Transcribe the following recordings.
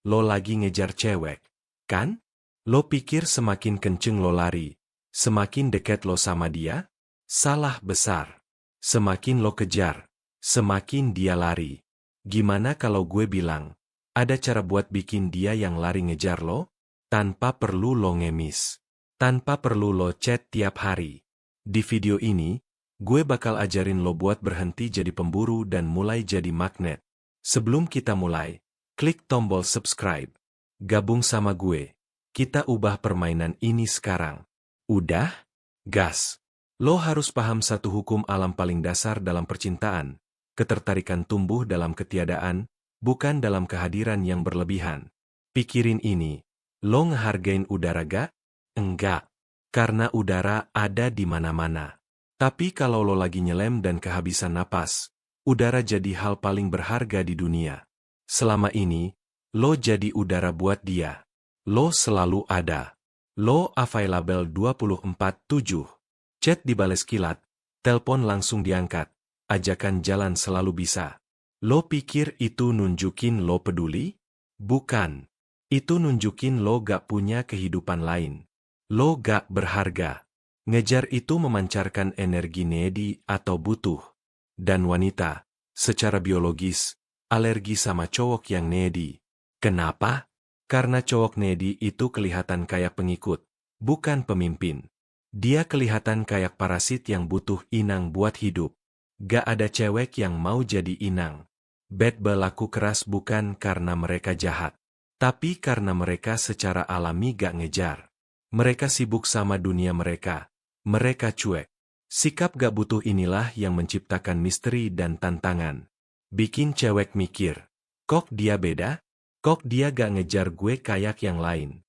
lo lagi ngejar cewek, kan? Lo pikir semakin kenceng lo lari, semakin dekat lo sama dia? Salah besar. Semakin lo kejar, semakin dia lari. Gimana kalau gue bilang, ada cara buat bikin dia yang lari ngejar lo? Tanpa perlu lo ngemis. Tanpa perlu lo chat tiap hari. Di video ini, gue bakal ajarin lo buat berhenti jadi pemburu dan mulai jadi magnet. Sebelum kita mulai, klik tombol subscribe. Gabung sama gue. Kita ubah permainan ini sekarang. Udah? Gas. Lo harus paham satu hukum alam paling dasar dalam percintaan. Ketertarikan tumbuh dalam ketiadaan, bukan dalam kehadiran yang berlebihan. Pikirin ini. Lo ngehargain udara gak? Enggak. Karena udara ada di mana-mana. Tapi kalau lo lagi nyelem dan kehabisan napas, udara jadi hal paling berharga di dunia. Selama ini, lo jadi udara buat dia. Lo selalu ada. Lo available 24/7. Chat dibales kilat, telepon langsung diangkat, ajakan jalan selalu bisa. Lo pikir itu nunjukin lo peduli? Bukan. Itu nunjukin lo gak punya kehidupan lain. Lo gak berharga. Ngejar itu memancarkan energi needy atau butuh. Dan wanita, secara biologis, alergi sama cowok yang needy. Kenapa? Karena cowok needy itu kelihatan kayak pengikut, bukan pemimpin. Dia kelihatan kayak parasit yang butuh inang buat hidup. Gak ada cewek yang mau jadi inang. Bad berlaku keras bukan karena mereka jahat, tapi karena mereka secara alami gak ngejar. Mereka sibuk sama dunia mereka. Mereka cuek. Sikap gak butuh inilah yang menciptakan misteri dan tantangan. Bikin cewek mikir, kok dia beda? Kok dia gak ngejar gue kayak yang lain?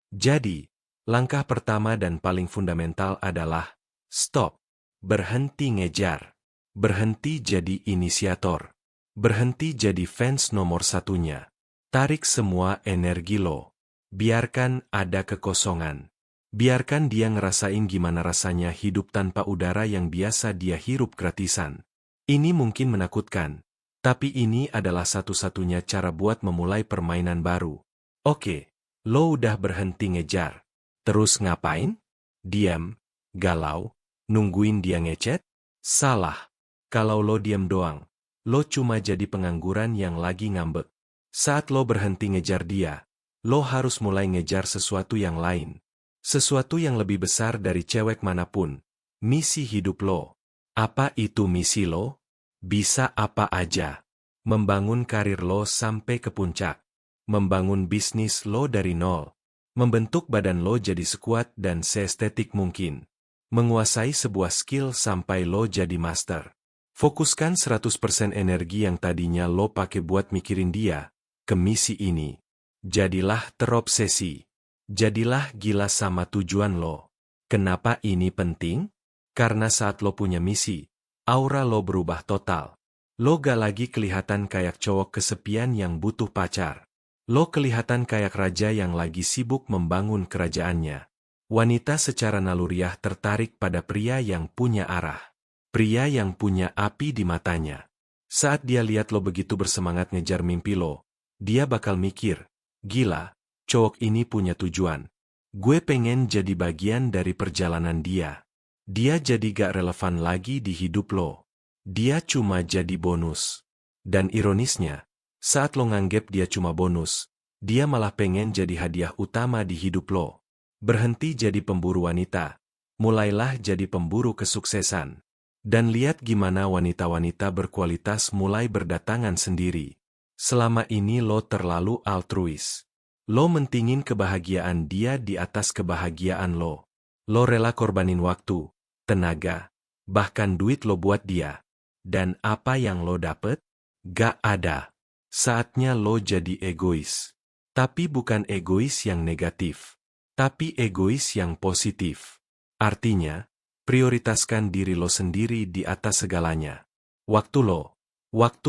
Jadi, langkah pertama dan paling fundamental adalah stop. Berhenti ngejar. Berhenti jadi inisiator. Berhenti jadi fans nomor satunya. Tarik semua energi lo. Biarkan ada kekosongan. Biarkan dia ngerasain gimana rasanya hidup tanpa udara yang biasa dia hirup gratisan. Ini mungkin menakutkan. Tapi ini adalah satu-satunya cara buat memulai permainan baru. Oke, lo udah berhenti ngejar. Terus ngapain? Diam, galau, nungguin dia ngechat? Salah. Kalau lo diam doang, lo cuma jadi pengangguran yang lagi ngambek. Saat lo berhenti ngejar dia, lo harus mulai ngejar sesuatu yang lain. Sesuatu yang lebih besar dari cewek manapun. Misi hidup lo. Apa itu misi lo? Bisa apa aja. Membangun karir lo sampai ke puncak. Membangun bisnis lo dari nol. Membentuk badan lo jadi sekuat dan seestetik mungkin. Menguasai sebuah skill sampai lo jadi master. Fokuskan 100% energi yang tadinya lo pakai buat mikirin dia, ke misi ini. Jadilah terobsesi. Jadilah gila sama tujuan lo. Kenapa ini penting? Karena saat lo punya misi, aura lo berubah total. Lo gak lagi kelihatan kayak cowok kesepian yang butuh pacar. Lo kelihatan kayak raja yang lagi sibuk membangun kerajaannya. Wanita secara naluriah tertarik pada pria yang punya arah. Pria yang punya api di matanya. Saat dia lihat lo begitu bersemangat ngejar mimpi lo, dia bakal mikir, gila, cowok ini punya tujuan. Gue pengen jadi bagian dari perjalanan dia. Dia jadi gak relevan lagi di hidup lo. Dia cuma jadi bonus. Dan ironisnya, saat lo nganggep dia cuma bonus, dia malah pengen jadi hadiah utama di hidup lo. Berhenti jadi pemburu wanita. Mulailah jadi pemburu kesuksesan. Dan lihat gimana wanita-wanita berkualitas mulai berdatangan sendiri. Selama ini lo terlalu altruis. Lo mentingin kebahagiaan dia di atas kebahagiaan lo. Lo rela korbanin waktu, tenaga, bahkan duit lo buat dia. Dan apa yang lo dapet? Gak ada. Saatnya lo jadi egois. Tapi bukan egois yang negatif. Tapi egois yang positif. Artinya, prioritaskan diri lo sendiri di atas segalanya. Waktu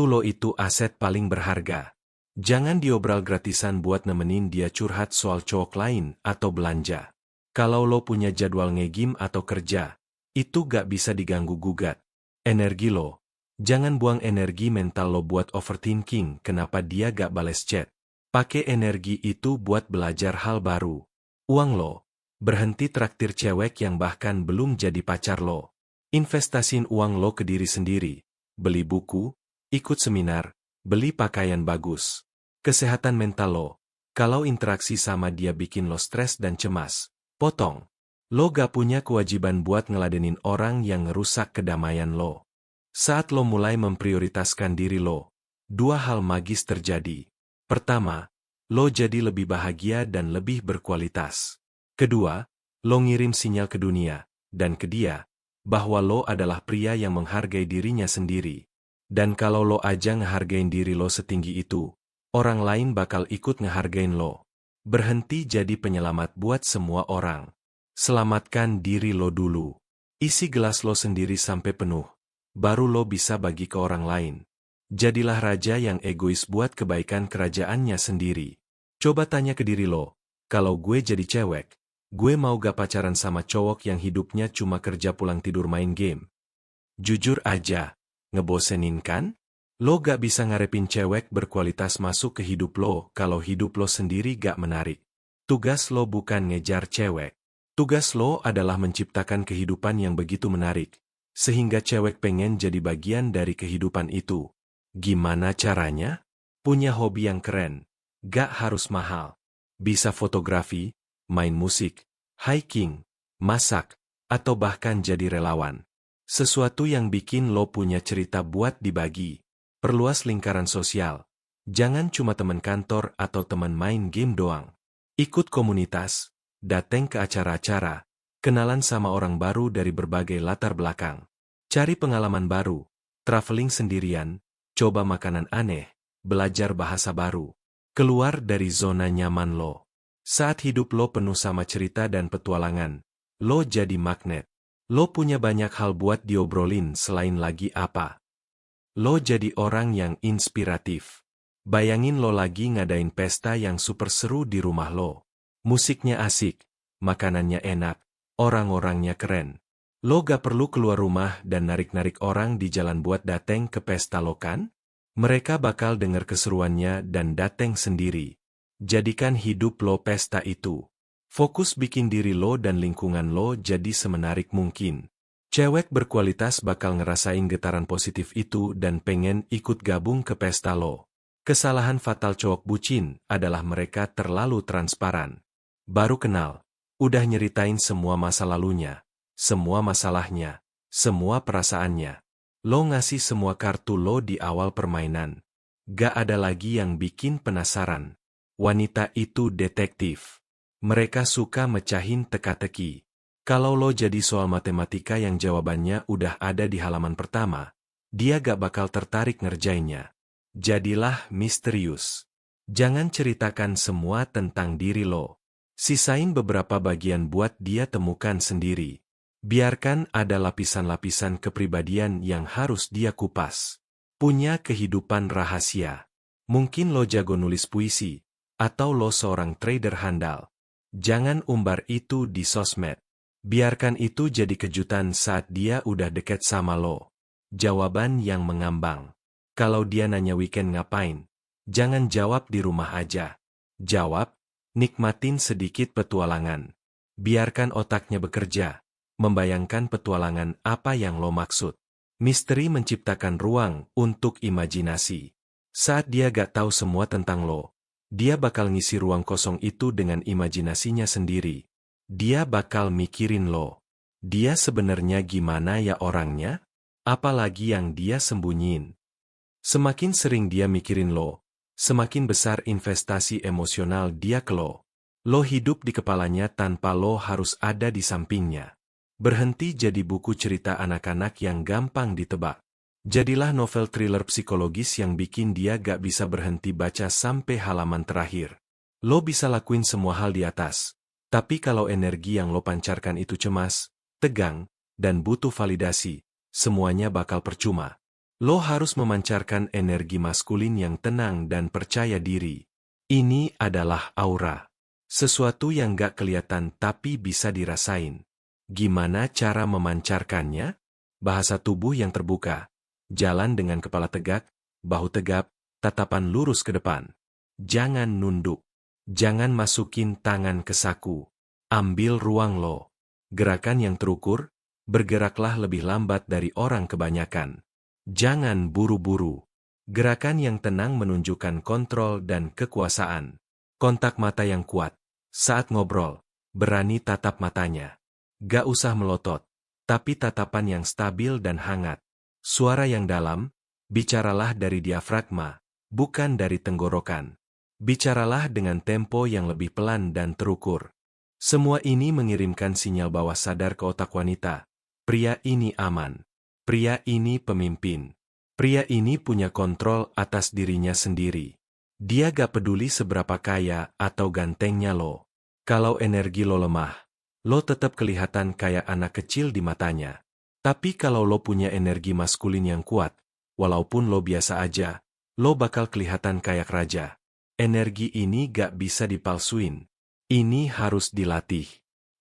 lo itu aset paling berharga. Jangan diobral gratisan buat nemenin dia curhat soal cowok lain atau belanja. Kalau lo punya jadwal ngegim atau kerja, itu gak bisa diganggu-gugat. Energi lo, jangan buang energi mental lo buat overthinking kenapa dia gak bales chat. Pakai energi itu buat belajar hal baru. Uang lo. Berhenti traktir cewek yang bahkan belum jadi pacar lo. Investasiin uang lo ke diri sendiri. Beli buku, ikut seminar, beli pakaian bagus. Kesehatan mental lo. Kalau interaksi sama dia bikin lo stres dan cemas, potong. Lo gak punya kewajiban buat ngeladenin orang yang ngerusak kedamaian lo. Saat lo mulai memprioritaskan diri lo, dua hal magis terjadi. Pertama, lo jadi lebih bahagia dan lebih berkualitas. Kedua, lo ngirim sinyal ke dunia, dan ke dia, bahwa lo adalah pria yang menghargai dirinya sendiri. Dan kalau lo aja ngehargain diri lo setinggi itu, orang lain bakal ikut ngehargain lo. Berhenti jadi penyelamat buat semua orang. Selamatkan diri lo dulu. Isi gelas lo sendiri sampai penuh. Baru lo bisa bagi ke orang lain. Jadilah raja yang egois buat kebaikan kerajaannya sendiri. Coba tanya ke diri lo, kalau gue jadi cewek, gue mau gak pacaran sama cowok yang hidupnya cuma kerja pulang tidur main game? Jujur aja, ngebosenin kan? Lo gak bisa ngarepin cewek berkualitas masuk ke hidup lo kalau hidup lo sendiri gak menarik. Tugas lo bukan ngejar cewek. Tugas lo adalah menciptakan kehidupan yang begitu menarik, sehingga cewek pengen jadi bagian dari kehidupan itu. Gimana caranya? Punya hobi yang keren. Gak harus mahal. Bisa fotografi, main musik, hiking, masak, atau bahkan jadi relawan. Sesuatu yang bikin lo punya cerita buat dibagi. Perluas lingkaran sosial. Jangan cuma teman kantor atau teman main game doang. Ikut komunitas, datang ke acara-acara, kenalan sama orang baru dari berbagai latar belakang. Cari pengalaman baru, traveling sendirian, coba makanan aneh, belajar bahasa baru. Keluar dari zona nyaman lo. Saat hidup lo penuh sama cerita dan petualangan, lo jadi magnet. Lo punya banyak hal buat diobrolin selain lagi apa. Lo jadi orang yang inspiratif. Bayangin lo lagi ngadain pesta yang super seru di rumah lo. Musiknya asik, makanannya enak, orang-orangnya keren. Lo gak perlu keluar rumah dan narik-narik orang di jalan buat dateng ke pesta lo kan? Mereka bakal denger keseruannya dan dateng sendiri. Jadikan hidup lo pesta itu. Fokus bikin diri lo dan lingkungan lo jadi semenarik mungkin. Cewek berkualitas bakal ngerasain getaran positif itu dan pengen ikut gabung ke pesta lo. Kesalahan fatal cowok bucin adalah mereka terlalu transparan. Baru kenal, udah nyeritain semua masa lalunya, semua masalahnya, semua perasaannya. Lo ngasih semua kartu lo di awal permainan. Gak ada lagi yang bikin penasaran. Wanita itu detektif. Mereka suka mecahin teka-teki. Kalau lo jadi soal matematika yang jawabannya udah ada di halaman pertama, dia gak bakal tertarik ngerjainnya. Jadilah misterius. Jangan ceritakan semua tentang diri lo. Sisain beberapa bagian buat dia temukan sendiri. Biarkan ada lapisan-lapisan kepribadian yang harus dia kupas. Punya kehidupan rahasia. Mungkin lo jago nulis puisi, atau lo seorang trader handal. Jangan umbar itu di sosmed. Biarkan itu jadi kejutan saat dia udah deket sama lo. Jawaban yang mengambang. Kalau dia nanya weekend ngapain, jangan jawab di rumah aja. Jawab, nikmatin sedikit petualangan. Biarkan otaknya bekerja, membayangkan petualangan apa yang lo maksud. Misteri menciptakan ruang untuk imajinasi. Saat dia gak tahu semua tentang lo, dia bakal ngisi ruang kosong itu dengan imajinasinya sendiri. Dia bakal mikirin lo. Dia sebenarnya gimana ya orangnya? Apalagi yang dia sembunyiin. Semakin sering dia mikirin lo, semakin besar investasi emosional dia ke lo. Lo hidup di kepalanya tanpa lo harus ada di sampingnya. Berhenti jadi buku cerita anak-anak yang gampang ditebak. Jadilah novel thriller psikologis yang bikin dia gak bisa berhenti baca sampai halaman terakhir. Lo bisa lakuin semua hal di atas. Tapi kalau energi yang lo pancarkan itu cemas, tegang, dan butuh validasi, semuanya bakal percuma. Lo harus memancarkan energi maskulin yang tenang dan percaya diri. Ini adalah aura. Sesuatu yang gak kelihatan tapi bisa dirasain. Gimana cara memancarkannya? Bahasa tubuh yang terbuka. Jalan dengan kepala tegak, bahu tegap, tatapan lurus ke depan. Jangan nunduk. Jangan masukin tangan ke saku. Ambil ruang lo. Gerakan yang terukur, bergeraklah lebih lambat dari orang kebanyakan. Jangan buru-buru. Gerakan yang tenang menunjukkan kontrol dan kekuasaan. Kontak mata yang kuat. Saat ngobrol, berani tatap matanya. Gak usah melotot, tapi tatapan yang stabil dan hangat. Suara yang dalam, bicaralah dari diafragma, bukan dari tenggorokan. Bicaralah dengan tempo yang lebih pelan dan terukur. Semua ini mengirimkan sinyal bawah sadar ke otak wanita. Pria ini aman. Pria ini pemimpin. Pria ini punya kontrol atas dirinya sendiri. Dia gak peduli seberapa kaya atau gantengnya lo. Kalau energi lo lemah, lo tetap kelihatan kayak anak kecil di matanya. Tapi kalau lo punya energi maskulin yang kuat, walaupun lo biasa aja, lo bakal kelihatan kayak raja. Energi ini gak bisa dipalsuin. Ini harus dilatih.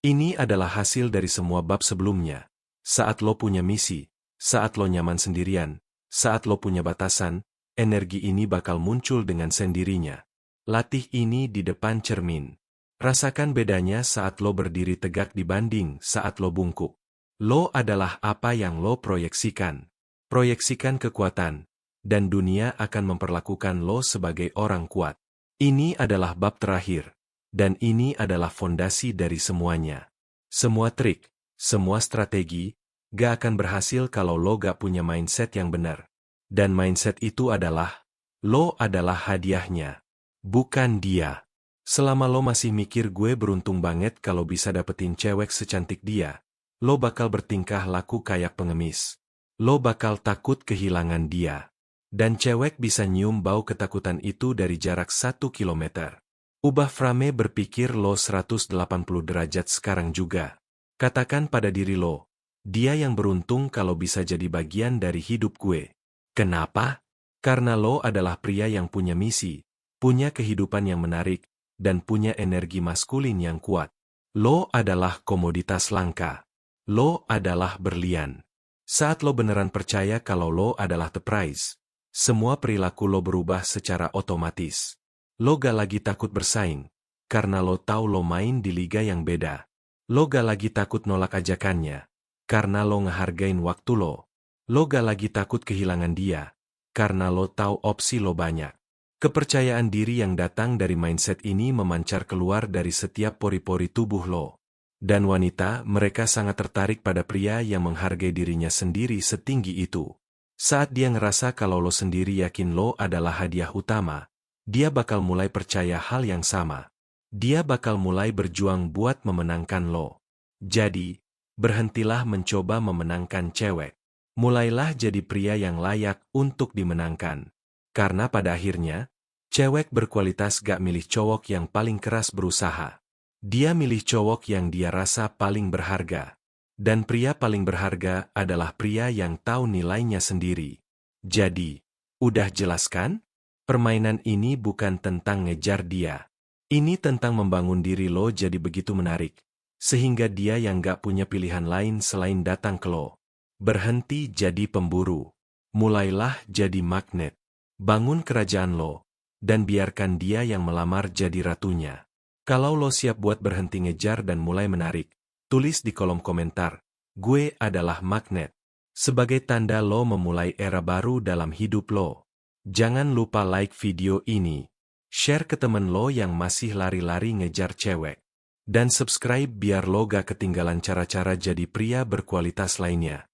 Ini adalah hasil dari semua bab sebelumnya. Saat lo punya misi, saat lo nyaman sendirian, saat lo punya batasan, energi ini bakal muncul dengan sendirinya. Latih ini di depan cermin. Rasakan bedanya saat lo berdiri tegak dibanding saat lo bungkuk. Lo adalah apa yang lo proyeksikan. Proyeksikan kekuatan, dan dunia akan memperlakukan lo sebagai orang kuat. Ini adalah bab terakhir, dan ini adalah fondasi dari semuanya. Semua trik, semua strategi, gak akan berhasil kalau lo gak punya mindset yang benar. Dan mindset itu adalah, lo adalah hadiahnya, bukan dia. Selama lo masih mikir gue beruntung banget kalau bisa dapetin cewek secantik dia, lo bakal bertingkah laku kayak pengemis. Lo bakal takut kehilangan dia. Dan cewek bisa nyium bau ketakutan itu dari jarak 1 kilometer. Ubah frame berpikir lo 180 derajat sekarang juga. Katakan pada diri lo, dia yang beruntung kalau bisa jadi bagian dari hidup gue. Kenapa? Karena lo adalah pria yang punya misi, punya kehidupan yang menarik, dan punya energi maskulin yang kuat. Lo adalah komoditas langka. Lo adalah berlian. Saat lo beneran percaya kalau lo adalah the prize, semua perilaku lo berubah secara otomatis. Lo gak lagi takut bersaing, karena lo tahu lo main di liga yang beda. Lo gak lagi takut nolak ajakannya, karena lo ngehargain waktu lo. Lo gak lagi takut kehilangan dia, karena lo tahu opsi lo banyak. Kepercayaan diri yang datang dari mindset ini memancar keluar dari setiap pori-pori tubuh lo. Dan wanita, mereka sangat tertarik pada pria yang menghargai dirinya sendiri setinggi itu. Saat dia ngerasa kalau lo sendiri yakin lo adalah hadiah utama, dia bakal mulai percaya hal yang sama. Dia bakal mulai berjuang buat memenangkan lo. Jadi, berhentilah mencoba memenangkan cewek. Mulailah jadi pria yang layak untuk dimenangkan. Karena pada akhirnya, cewek berkualitas gak milih cowok yang paling keras berusaha. Dia milih cowok yang dia rasa paling berharga. Dan pria paling berharga adalah pria yang tahu nilainya sendiri. Jadi, udah jelas kan? Permainan ini bukan tentang ngejar dia. Ini tentang membangun diri lo jadi begitu menarik, sehingga dia yang gak punya pilihan lain selain datang ke lo. Berhenti jadi pemburu. Mulailah jadi magnet. Bangun kerajaan lo, dan biarkan dia yang melamar jadi ratunya. Kalau lo siap buat berhenti ngejar dan mulai menarik, tulis di kolom komentar, gue adalah magnet. Sebagai tanda lo memulai era baru dalam hidup lo. Jangan lupa like video ini, share ke temen lo yang masih lari-lari ngejar cewek, dan subscribe biar lo gak ketinggalan cara-cara jadi pria berkualitas lainnya.